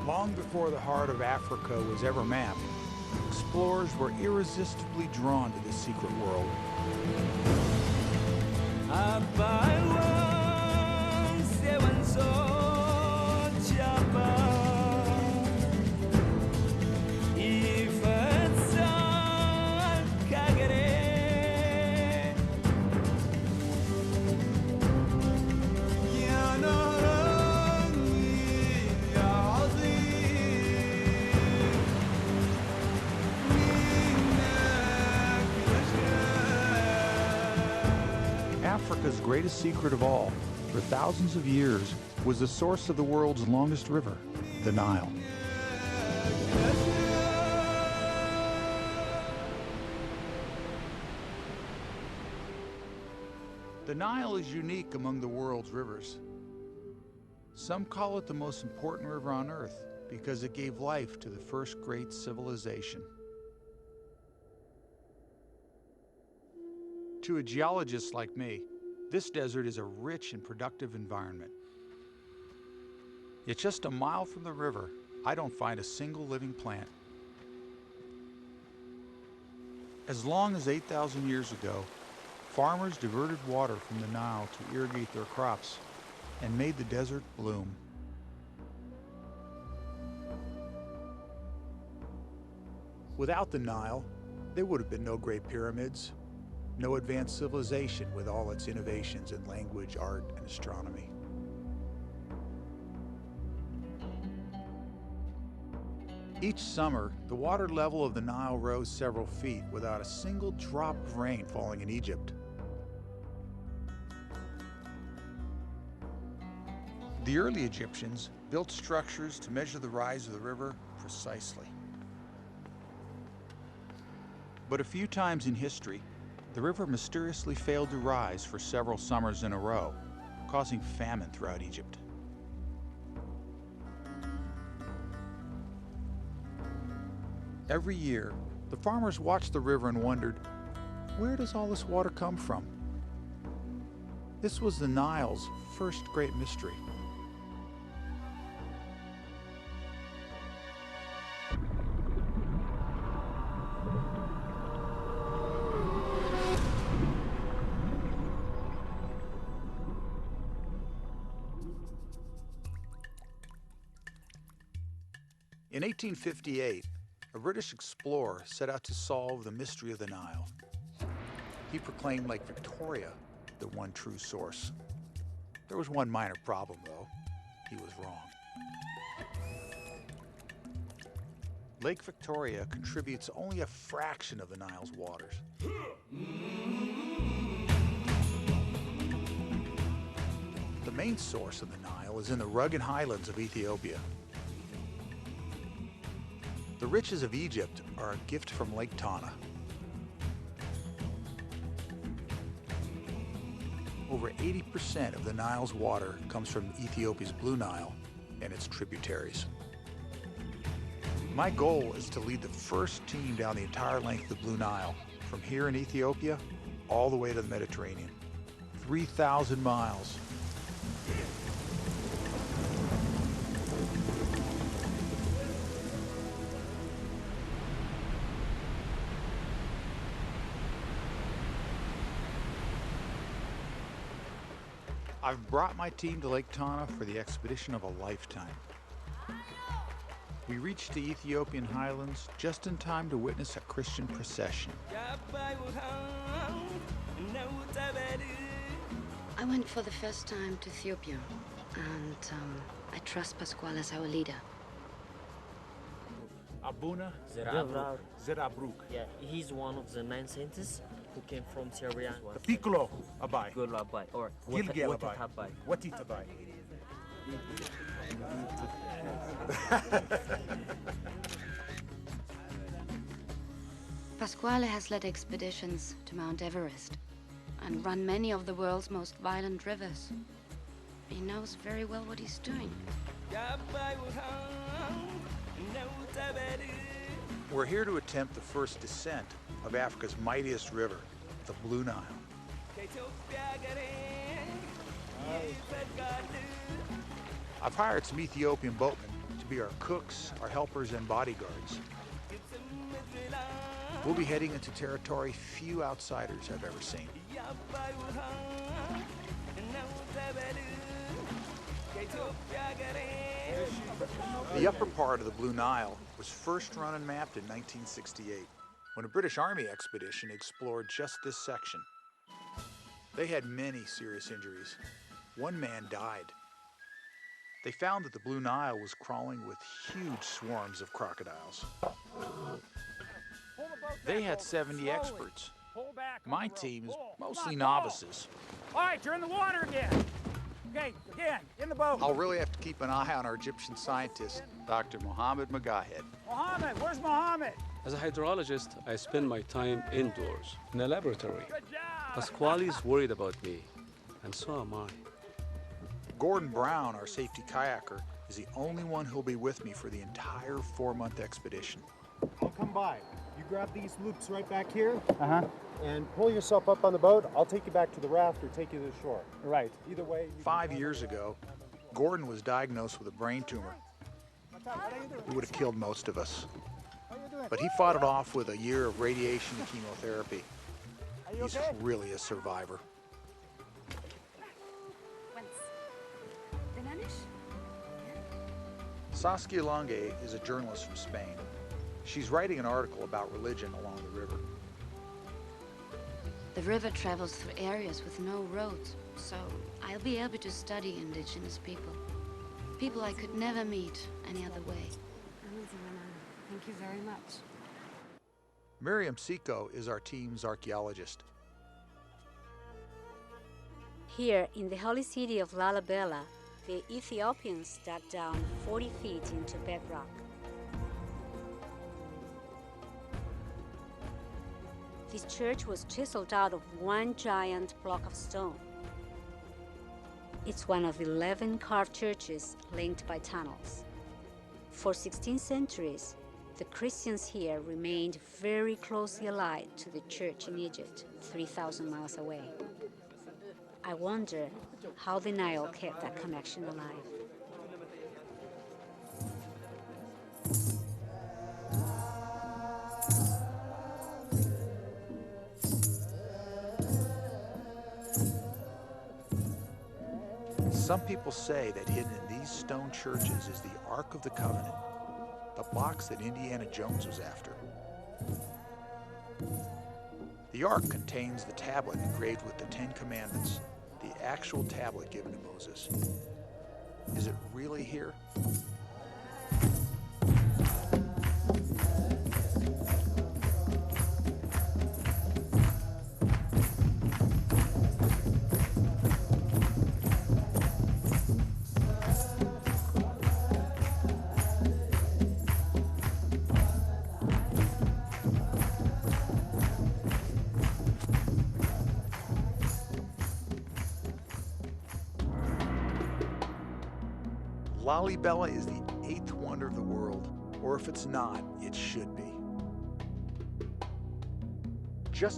Long before the heart of Africa was ever mapped, explorers were irresistibly drawn to this secret world. Africa's greatest secret of all, for thousands of years, was the source of the world's longest river, the Nile. The Nile is unique among the world's rivers. Some call it the most important river on Earth because it gave life to the first great civilization. To a geologist like me, this desert is a rich and productive environment. Yet just a mile from the river, I don't find a single living plant. As long as 8,000 years ago, farmers diverted water from the Nile to irrigate their crops and made the desert bloom. Without the Nile, there would have been no Great Pyramids, no advanced civilization with all its innovations in language, art, and astronomy. Each summer, the water level of the Nile rose several feet without a single drop of rain falling in Egypt. The early Egyptians built structures to measure the rise of the river precisely. But a few times in history, the river mysteriously failed to rise for several summers in a row, causing famine throughout Egypt. Every year, the farmers watched the river and wondered, where does all this water come from? This was the Nile's first great mystery. In 1858, a British explorer set out to solve the mystery of the Nile. He proclaimed Lake Victoria the one true source. There was one minor problem, though. He was wrong. Lake Victoria contributes only a fraction of the Nile's waters. The main source of the Nile is in the rugged highlands of Ethiopia. The riches of Egypt are a gift from Lake Tana. Over 80% of the Nile's water comes from Ethiopia's Blue Nile and its tributaries. My goal is to lead the first team down the entire length of the Blue Nile, from here in Ethiopia all the way to the Mediterranean. 3,000 miles. I've brought my team to Lake Tana for the expedition of a lifetime. We reached the Ethiopian highlands just in time to witness a Christian procession. I went for the first time to Ethiopia, and I trust Pasquale as our leader. Abuna Zerabruk. Yeah, he's one of the 9 scientists who came from Syria. Piccolo Abai. Gulu Abai, or Gilgel Watat Abai. Abai. Watit Abai. Pasquale has led expeditions to Mount Everest and run many of the world's most violent rivers. He knows very well what he's doing. We're here to attempt the first descent of Africa's mightiest river, the Blue Nile. I've hired some Ethiopian boatmen to be our cooks, our helpers, and bodyguards. We'll be heading into territory few outsiders have ever seen. The upper part of the Blue Nile was first run and mapped in 1968, when a British Army expedition explored just this section. They had many serious injuries. One man died. They found that the Blue Nile was crawling with huge swarms of crocodiles. They had 70 experts. My team is mostly novices. All right, you're in the water again. Okay, again, in the boat. I'll really have to keep an eye on our Egyptian scientist, Dr. Mohammed Magahed. Mohammed, where's Mohammed? As a hydrologist, I spend my time indoors, in a laboratory. Good job. Pasquale is worried about me, and so am I. Gordon Brown, our safety kayaker, is the only one who'll be with me for the entire 4-month expedition. I'll come by. You grab these loops right back here, and pull yourself up on the boat. I'll take you back to the raft or take you to the shore. Right. Either way. 5 years ago, Gordon was diagnosed with a brain tumor. It would have killed most of us. But he fought it off with a year of radiation and chemotherapy. He's really a survivor. Saskia Lange is a journalist from Spain. She's writing an article about religion along the river. The river travels through areas with no roads, so I'll be able to study indigenous people. People I could never meet any other way. Thank you very much. Miriam Siko is our team's archaeologist. Here in the holy city of Lalibela, the Ethiopians dug down 40 feet into bedrock. This church was chiseled out of one giant block of stone. It's one of 11 carved churches linked by tunnels. For 16 centuries, the Christians here remained very closely allied to the church in Egypt, 3,000 miles away. I wonder how the Nile kept that connection alive. Some people say that hidden in these stone churches is the Ark of the Covenant, the box that Indiana Jones was after. The Ark contains the tablet engraved with the 10 Commandments, the actual tablet given to Moses. Is it really here? Lalibela is the 8th wonder of the world, or if it's not, it should be. Just